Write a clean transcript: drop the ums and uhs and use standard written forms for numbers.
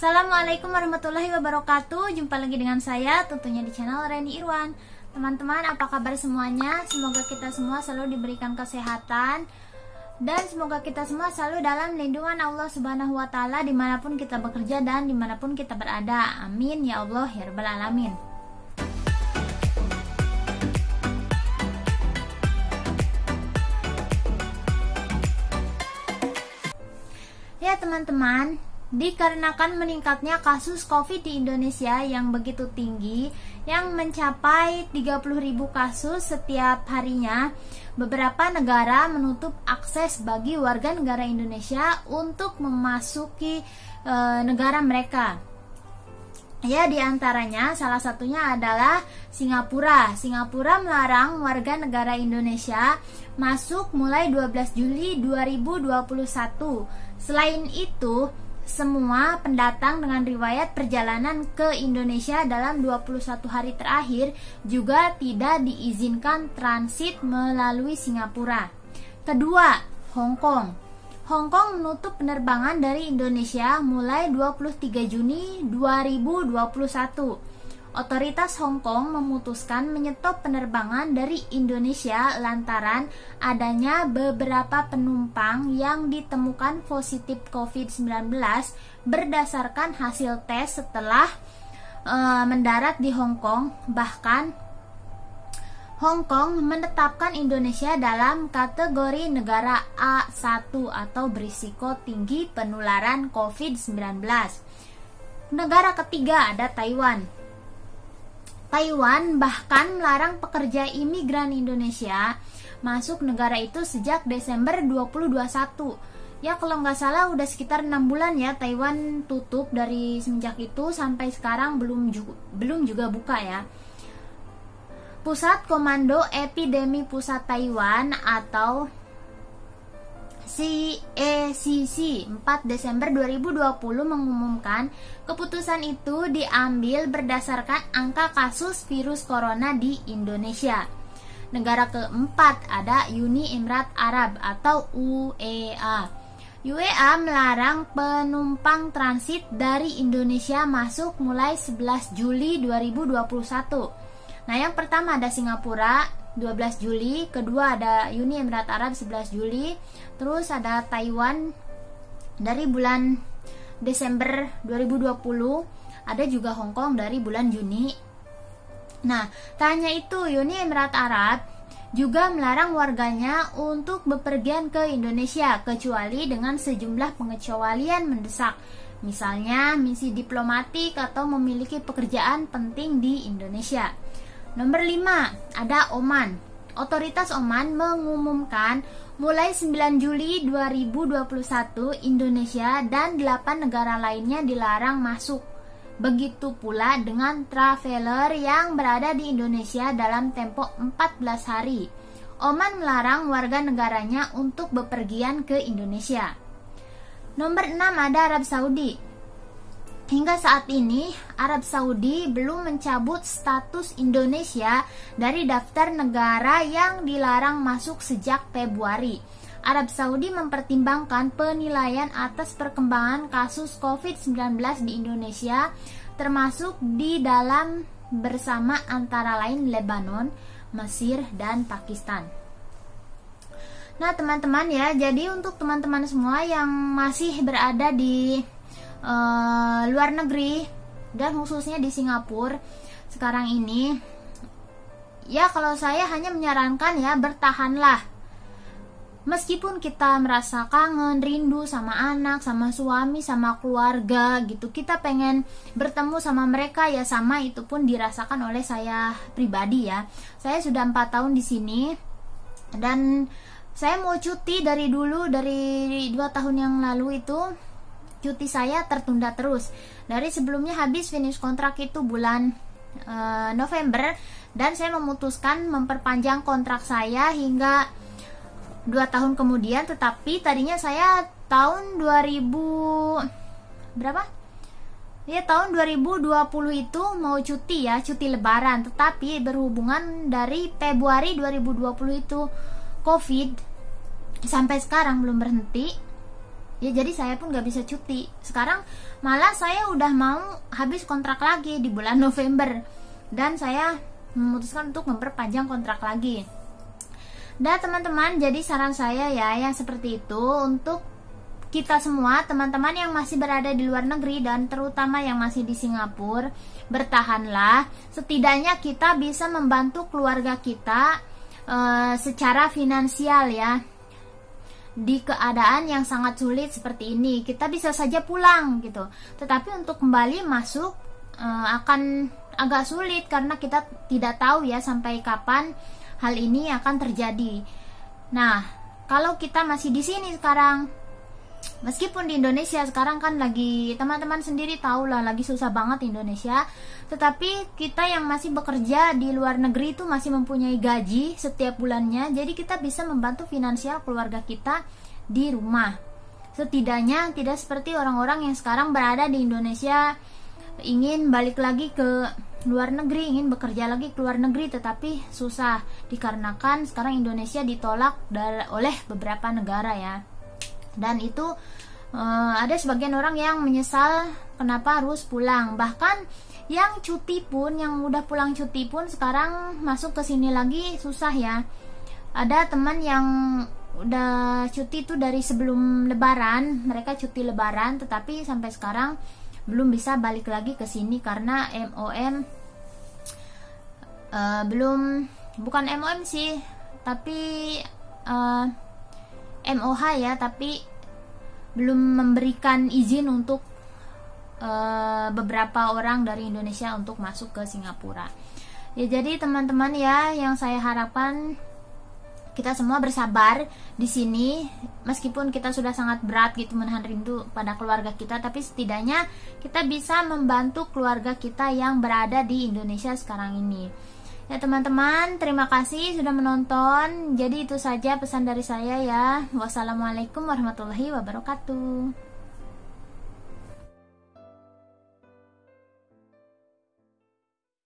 Assalamualaikum warahmatullahi wabarakatuh. Jumpa lagi dengan saya tentunya di channel Reni Irwan. Teman-teman, apa kabar semuanya? Semoga kita semua selalu diberikan kesehatan dan semoga kita semua selalu dalam lindungan Allah Subhanahu wa Ta'ala dimanapun kita bekerja dan dimanapun kita berada. Amin ya Allah ya Rabbal Alamin. Ya teman-teman, dikarenakan meningkatnya kasus COVID di Indonesia yang begitu tinggi, yang mencapai 30.000 kasus setiap harinya, beberapa negara menutup akses bagi warga negara Indonesia untuk memasuki negara mereka. Ya, diantaranya salah satunya adalah Singapura. Singapura melarang warga negara Indonesia masuk mulai 12 Juli 2021. Selain itu, semua pendatang dengan riwayat perjalanan ke Indonesia dalam 21 hari terakhir juga tidak diizinkan transit melalui Singapura. Kedua, Hong Kong. Hong Kong menutup penerbangan dari Indonesia mulai 23 Juni 2021. Otoritas Hong Kong memutuskan menyetop penerbangan dari Indonesia lantaran adanya beberapa penumpang yang ditemukan positif COVID-19 berdasarkan hasil tes setelah mendarat di Hong Kong. Bahkan Hong Kong menetapkan Indonesia dalam kategori negara A1 atau berisiko tinggi penularan COVID-19. Negara ketiga ada Taiwan. Taiwan bahkan melarang pekerja imigran Indonesia masuk negara itu sejak Desember 2021. Ya, kalau nggak salah udah sekitar 6 bulan ya Taiwan tutup. Dari semenjak itu sampai sekarang belum juga buka ya. Pusat Komando Epidemi Pusat Taiwan atau CECC 4 Desember 2020 mengumumkan keputusan itu diambil berdasarkan angka kasus virus corona di Indonesia. Negara keempat ada Uni Emirat Arab atau UEA. UEA melarang penumpang transit dari Indonesia masuk mulai 11 Juli 2021. Nah, yang pertama ada Singapura 12 Juli, kedua ada Uni Emirat Arab 11 Juli, terus ada Taiwan dari bulan Desember 2020, ada juga Hong Kong dari bulan Juni. Nah, tak hanya itu, Uni Emirat Arab juga melarang warganya untuk bepergian ke Indonesia kecuali dengan sejumlah pengecualian mendesak, misalnya misi diplomatik atau memiliki pekerjaan penting di Indonesia. Nomor 5, ada Oman. Otoritas Oman mengumumkan mulai 9 Juli 2021 Indonesia dan 8 negara lainnya dilarang masuk. Begitu pula dengan traveler yang berada di Indonesia dalam tempo 14 hari. Oman melarang warga negaranya untuk bepergian ke Indonesia. Nomor 6 ada Arab Saudi. Hingga saat ini, Arab Saudi belum mencabut status Indonesia dari daftar negara yang dilarang masuk sejak Februari. Arab Saudi mempertimbangkan penilaian atas perkembangan kasus COVID-19 di Indonesia, termasuk di dalam bersama antara lain Lebanon, Mesir, dan Pakistan. Nah teman-teman ya, jadi untuk teman-teman semua yang masih berada di luar negeri dan khususnya di Singapura sekarang ini, ya kalau saya hanya menyarankan ya bertahanlah. Meskipun kita merasa kangen, rindu sama anak, sama suami, sama keluarga gitu, kita pengen bertemu sama mereka ya, sama itu pun dirasakan oleh saya pribadi ya. Saya sudah 4 tahun di sini dan saya mau cuti dari dulu, dari 2 tahun yang lalu itu cuti saya tertunda terus. Dari sebelumnya habis finish kontrak itu bulan November, dan saya memutuskan memperpanjang kontrak saya hingga 2 tahun kemudian. Tetapi tadinya saya tahun 2000 berapa? Ya tahun 2020 itu mau cuti ya, cuti lebaran. Tetapi berhubungan dari Februari 2020 itu COVID sampai sekarang belum berhenti. Ya jadi saya pun gak bisa cuti. Sekarang malah saya udah mau habis kontrak lagi di bulan November, dan saya memutuskan untuk memperpanjang kontrak lagi. Dan teman-teman, jadi saran saya ya yang seperti itu untuk kita semua, teman-teman yang masih berada di luar negeri dan terutama yang masih di Singapura, bertahanlah. Setidaknya kita bisa membantu keluarga kita secara finansial ya. Di keadaan yang sangat sulit seperti ini, kita bisa saja pulang gitu. Tetapi untuk kembali masuk akan agak sulit karena kita tidak tahu ya sampai kapan hal ini akan terjadi. Nah, kalau kita masih di sini sekarang, meskipun di Indonesia sekarang kan lagi, teman-teman sendiri tahu lah, lagi susah banget Indonesia, tetapi kita yang masih bekerja di luar negeri itu masih mempunyai gaji setiap bulannya, jadi kita bisa membantu finansial keluarga kita di rumah. Setidaknya tidak seperti orang-orang yang sekarang berada di Indonesia ingin balik lagi ke luar negeri, ingin bekerja lagi ke luar negeri, tetapi susah dikarenakan sekarang Indonesia ditolak oleh beberapa negara ya. Dan itu ada sebagian orang yang menyesal kenapa harus pulang. Bahkan yang cuti pun, yang udah pulang cuti pun sekarang masuk ke sini lagi susah ya. Ada teman yang udah cuti itu dari sebelum lebaran, mereka cuti lebaran, tetapi sampai sekarang belum bisa balik lagi ke sini karena MOM bukan MOM sih, tapi MOH ya, tapi belum memberikan izin untuk beberapa orang dari Indonesia untuk masuk ke Singapura. Ya jadi teman-teman ya, yang saya harapkan kita semua bersabar di sini, meskipun kita sudah sangat berat gitu menahan rindu pada keluarga kita, tapi setidaknya kita bisa membantu keluarga kita yang berada di Indonesia sekarang ini. Ya teman-teman, terima kasih sudah menonton. Jadi itu saja pesan dari saya ya. Wassalamualaikum warahmatullahi wabarakatuh.